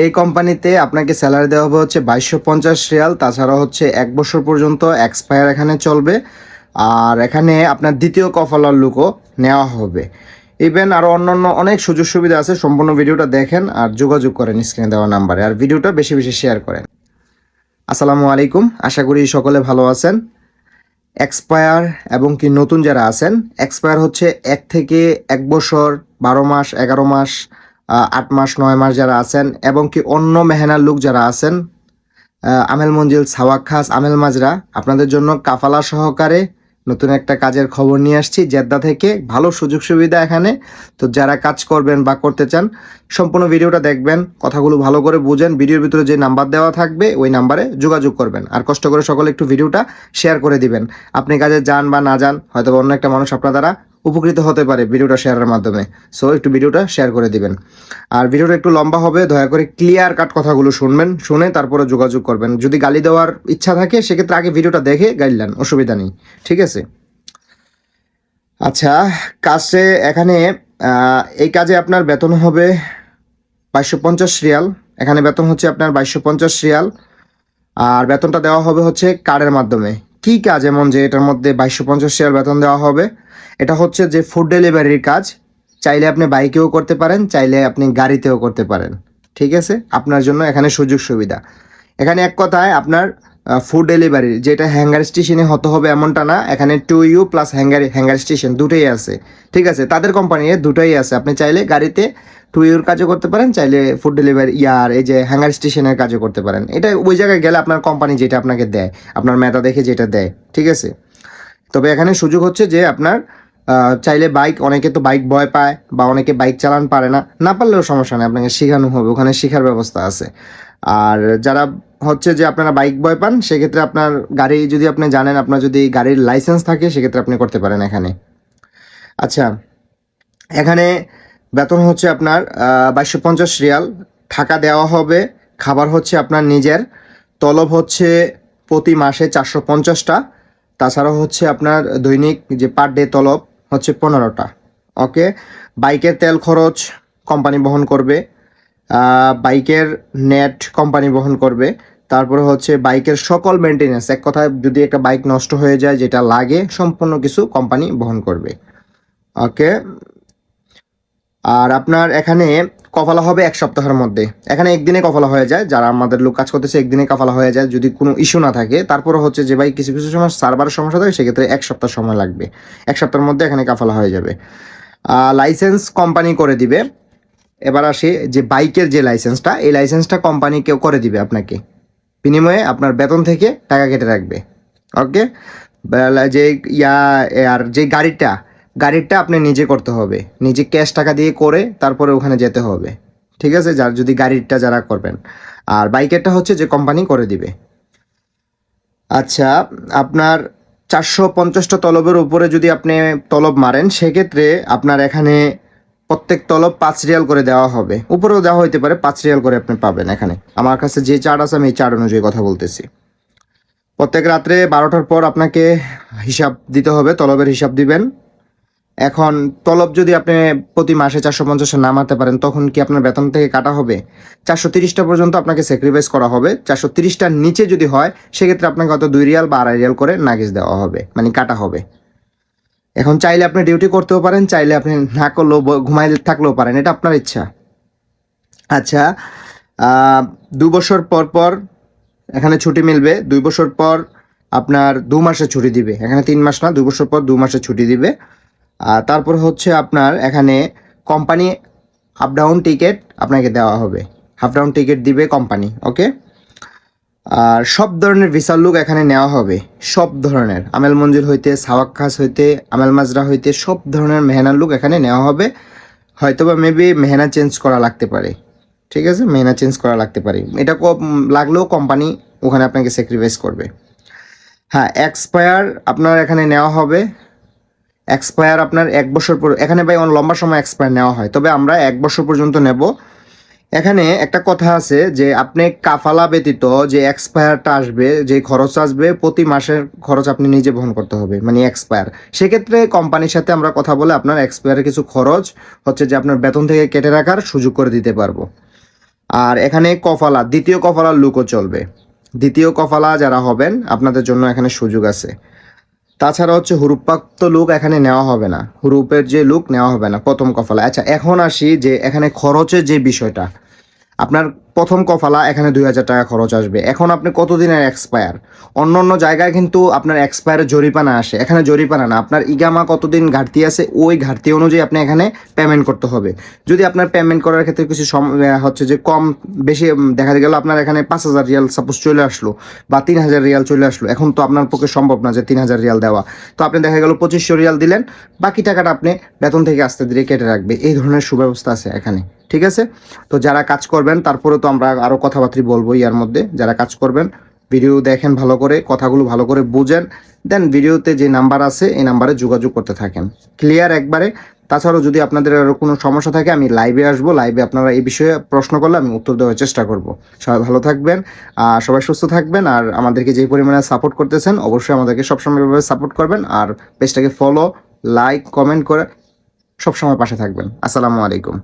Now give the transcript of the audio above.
এই কোম্পানিতে আপনাকে স্যালারি দেওয়া হবে হচ্ছে 2250 রিয়াল। তাছাড়া হচ্ছে 1 বছর পর্যন্ত এক্সপায়ার এখানে চলবে। আর এখানে আপনার দ্বিতীয় কফালার লুকও নেওয়া হবে। ইভেন আরও অন্যান্য অনেক সুযোগ সুবিধা আছে। সম্পূর্ণ ভিডিওটা দেখেন আর যোগাযোগ করেন স্ক্রিনে দেওয়া নাম্বারে, আর ভিডিওটা বেশি বেশি শেয়ার করেন। আসসালামু আলাইকুম, আশা করি সকলে ভালো আছেন। এক্সপায়ার এবং কি নতুন যারা আছেন, এক্সপায়ার হচ্ছে 1 থেকে 1 বছর, 12 মাস, 11 মাস, 8 মাস, 9 মাস যারা আছেন, এবং কি অন্য মেহনার লোক যারা আছেন, আমেল মঞ্জিল, সাওয়াক খাস, আমেল মাজরা, আপনাদের জন্য কাফালা সহকারে নতুন একটা কাজের খবর নিয়ে আসছি জেদ্দা থেকে। ভালো সুযোগ সুবিধা এখানে। তো যারা কাজ করবেন বা করতে চান, সম্পূর্ণ ভিডিওটা দেখবেন, কথাগুলো ভালো করে বুঝেন। ভিডিওর ভিতরে যে নাম্বার দেওয়া থাকবে ওই নাম্বারে যোগাযোগ করবেন। আর কষ্ট করে সকলে একটু ভিডিওটা শেয়ার করে দিবেন। আপনি কাজে যান বা না যান, হয়তো অন্য একটা মানুষ আপনার দ্বারা উপকৃত হতে পারে ভিডিওটা শেয়ারের মাধ্যমে। সো একটু ভিডিওটা শেয়ার করে দিবেন। আর ভিডিওটা একটু লম্বা হবে, দয়া করে ক্লিয়ার কাট কথাগুলো শুনবেন, শুনে তারপরে যোগাযোগ করবেন। যদি গালি দেওয়ার ইচ্ছা থাকে সেক্ষেত্রে আগে ভিডিওটা দেখে গাইড দেন, অসুবিধা নেই, ঠিক আছে? আচ্ছা, কাজে এখানে এই কাজে আপনার বেতন হবে 2250 রিয়াল। এখানে বেতন হচ্ছে আপনার 2250 রিয়াল। আর বেতনটা দেওয়া হবে হচ্ছে কার্ডের মাধ্যমে। কি কাজ এমন যে এটার মধ্যে 2250 রিয়াল বেতন দেওয়া হবে? এটা হচ্ছে যে ফুড ডেলিভারির কাজ। চাইলে আপনি বাইকেও করতে পারেন, চাইলে আপনি গাড়িতেও করতে পারেন, ঠিক আছে? আপনার জন্য এখানে সুযোগ সুবিধা। এখানে এক কথায় আপনার ফুড ডেলিভারি যেটা হ্যাঙ্গার স্টেশনে হতে হবে এমনটা না। এখানে 2U প্লাস হ্যাঙ্গার স্টেশন দুটোই আছে, ঠিক আছে? তাদের কোম্পানির দুটোই আছে। আপনি চাইলে গাড়িতে 2Uর কাজও করতে পারেন, চাইলে ফুড ডেলিভারি এই যে হ্যাঙ্গার স্টেশনের কাজও করতে পারেন। এটা ওই জায়গায় গেলে আপনার কোম্পানি যেটা আপনাকে দেয়, আপনার মেধা দেখে যেটা দেয়, ঠিক আছে? তবে এখানে সুযোগ হচ্ছে যে আপনার চাইলে বাইক, অনেকে তো বাইক ভয় পায় বা অনেকে বাইক চালান পারে না, না পারলেও সমস্যা নেই, আপনাকে শেখানো হবে, ওখানে শেখার ব্যবস্থা আছে। আর যারা হচ্ছে যে আপনারা বাইক ভয় পান, সেক্ষেত্রে আপনার গাড়ি যদি আপনি জানেন, আপনার যদি গাড়ির লাইসেন্স থাকে, সেক্ষেত্রে আপনি করতে পারেন এখানে। আচ্ছা, এখানে বেতন হচ্ছে আপনার 2250 রিয়াল। থাকা দেওয়া হবে, খাবার হচ্ছে আপনার নিজের। তলব হচ্ছে প্রতি মাসে 450টা। তাছাড়া হচ্ছে আপনার দৈনিক যে পার ডে তলব হচ্ছে 15টা। ওকে। বাইকের তেল খরচ কোম্পানি বহন করবে। বাইকের নেট কোম্পানি বহন করবে। তারপরে হচ্ছে বাইকের সকল মেনটেন্যান্স, এক কথায় যদি একটা বাইক নষ্ট হয়ে যায়, যেটা লাগে, সম্পূর্ণ কিছু কোম্পানি বহন করবে। ওকে। আর আপনার এখানে কফালা হবে 1 সপ্তাহের মধ্যে। এখানে একদিনে কফালা হয়ে যায়, যারা আমাদের লোক কাজ করতেছে একদিনে কফালা হয়ে যায় যদি কোনো ইস্যু না থাকে। তারপরে হচ্ছে যে ভাই কিছু কিছু সময় সার্ভারের সমস্যা থাকে, সেক্ষেত্রে 1 সপ্তাহ সময় লাগবে। 1 সপ্তাহের মধ্যে এখানে কাফালা হয়ে যাবে। লাইসেন্স কোম্পানি করে দিবে। এবার আসে যে বাইকের যে লাইসেন্সটা, এই লাইসেন্সটা কোম্পানি কেউ করে দিবে আপনাকে, বিনিময়ে আপনার বেতন থেকে টাকা কেটে রাখবে। ওকে। যে আর যে গাড়িটা আপনি নিজে করতে হবে, নিজে ক্যাশ টাকা দিয়ে করে তারপরে ওখানে যেতে হবে, ঠিক আছে? যদি গাড়িটা যারা করবেন। আর বাইকেরটা হচ্ছে যে কোম্পানি করে দিবে। আচ্ছা, আপনার 450টা তলবের উপরে যদি আপনি তলব মারেন, সেক্ষেত্রে আপনার এখানে প্রত্যেক তলব 5 রিয়াল করে দেওয়া হবে। উপরেও দেওয়া হইতে পারে, 5 রিয়াল করে আপনি পাবেন এখানে। আমার কাছে যে চার্ট আছে আমি এই চার্ট অনুযায়ী কথা বলতেছি। প্রত্যেক রাত্রে 12টার পর আপনাকে হিসাব দিতে হবে, তলবের হিসাব দিবেন। এখন তলব যদি আপনি প্রতি মাসে 450 নামাতে পারেন, তখন কি আপনার বেতন থেকে কাটা হবে? 430টা পর্যন্ত আপনাকে স্যাক্রিফাইস করা হবে। 430টার নিচে যদি হয়, সেক্ষেত্রে আপনাকে হয়তো 2 রিয়াল বা 2.5 রিয়াল করে নাগিজ দেওয়া হবে, মানে কাটা হবে। এখন চাইলে আপনি ডিউটি করতেও পারেন, চাইলে আপনি না করলেও ঘুমাই থাকলেও পারেন, এটা আপনার ইচ্ছা। আচ্ছা, 2 বছর পর পর এখানে ছুটি মিলবে। 2 বছর পর আপনার 2 মাসের ছুটি দিবে। এখানে 3 মাস না, 2 বছর পর 2 মাসের ছুটি দিবে। আর তারপর হচ্ছে আপনার এখানে কোম্পানি আপ ডাউন টিকিট আপনাকে দেওয়া হবে, হাফ ডাউন টিকিট দিবে কোম্পানি। ওকে। আর সব ধরনের ভিসার লুক এখানে নেওয়া হবে, সব ধরনের, আমেল মঞ্জিল হইতে, সাওয়াক খাস হইতে, আমেল মাজরা হইতে, সব ধরনের মেহনার লুক এখানে নেওয়া হবে। হয়তোবা মেবি মেহনা চেঞ্জ করা লাগতে পারে, ঠিক আছে? মেহনা চেঞ্জ করা লাগতে পারে, এটা লাগলেও কোম্পানি ওখানে আপনাকে স্যাক্রিফাইস করবে। হ্যাঁ, এক্সপায়ার আপনার এখানে নেওয়া হবে। এক্সপায়ার আপনার 1 বছর পর, এখানে ভাই লম্বা সময় এক্সপায়ার নেওয়া হয়, তবে আমরা 1 বছর পর্যন্ত নেব। এখানে একটা কথা আছে যে আপনি কাফালা ব্যতীত যে এক্সপায়ারটা আসবে, যে খরচ আসবে, প্রতি মাসের খরচ আপনি নিজে বহন করতে হবে, মানে এক্সপায়ার। সেক্ষেত্রে কোম্পানির সাথে আমরা কথা বলে আপনার এক্সপায়ারের কিছু খরচ হচ্ছে যে আপনার বেতন থেকে কেটে রাখার সুযোগ করে দিতে পারবো। আর এখানে কফালা, দ্বিতীয় কফালার লুকও চলবে। দ্বিতীয় কফালা যারা হবেন আপনাদের জন্য এখানে সুযোগ আছে। তাছাড়া হচ্ছে হুরুপ্রাপ্ত লুক এখানে নেওয়া হবে না, হুরুপের যে লুক নেওয়া হবে না প্রথম কফালা। আচ্ছা, এখন আসি যে এখানে খরচের যে বিষয়টা। আপনার প্রথম কফালা এখানে 2,000 টাকা খরচ আসবে। এখন আপনি কতদিনের এক্সপায়ার? অন্য অন্য জায়গায় কিন্তু আপনার এক্সপায়ারের জরিপানা আসে, এখানে জরিপানা না। আপনার ইগামা কতদিন ঘাটতি আছে ওই ঘাটতি অনুযায়ী আপনি এখানে পেমেন্ট করতে হবে। যদি আপনার পেমেন্ট করার ক্ষেত্রে কিছু হচ্ছে যে কম বেশি দেখা গেল আপনার এখানে 5,000 রিয়াল সাপোজ চলে আসলো বা 3,000 রিয়াল চলে আসলো, এখন তো আপনার পক্ষে সম্ভব না যে 3,000 রিয়াল দেওয়া। তো আপনি দেখা গেল 2,500 রিয়াল দিলেন, বাকি টাকাটা আপনি বেতন থেকে আস্তে ধীরে কেটে রাখবে। এই ধরনের সুব্যবস্থা আছে এখানে, ঠিক আছে? তো যারা কাজ করবেন, তারপরে তো আমরা আরও কথাবার্তা বলবো ইয়ার মধ্যে, যারা কাজ করবেন ভিডিও দেখেন ভালো করে, কথাগুলো ভালো করে বুঝেন, দেন ভিডিওতে যে নাম্বার আছে এই নাম্বারে যোগাযোগ করতে থাকেন, ক্লিয়ার একবারে। তাছাড়াও যদি আপনাদের আরও কোনো সমস্যা থাকে আমি লাইভে আসবো, লাইভে আপনারা এই বিষয়ে প্রশ্ন করলে আমি উত্তর দেওয়ার চেষ্টা করব। সবাই ভালো থাকবেন আর সবাই সুস্থ থাকবেন। আর আমাদেরকে যে পরিমাণে সাপোর্ট করতেছেন অবশ্যই আমাদেরকে সবসময় এভাবে সাপোর্ট করবেন। আর পেজটাকে ফলো, লাইক, কমেন্ট করে সবসময় পাশে থাকবেন। আসসালামু আলাইকুম।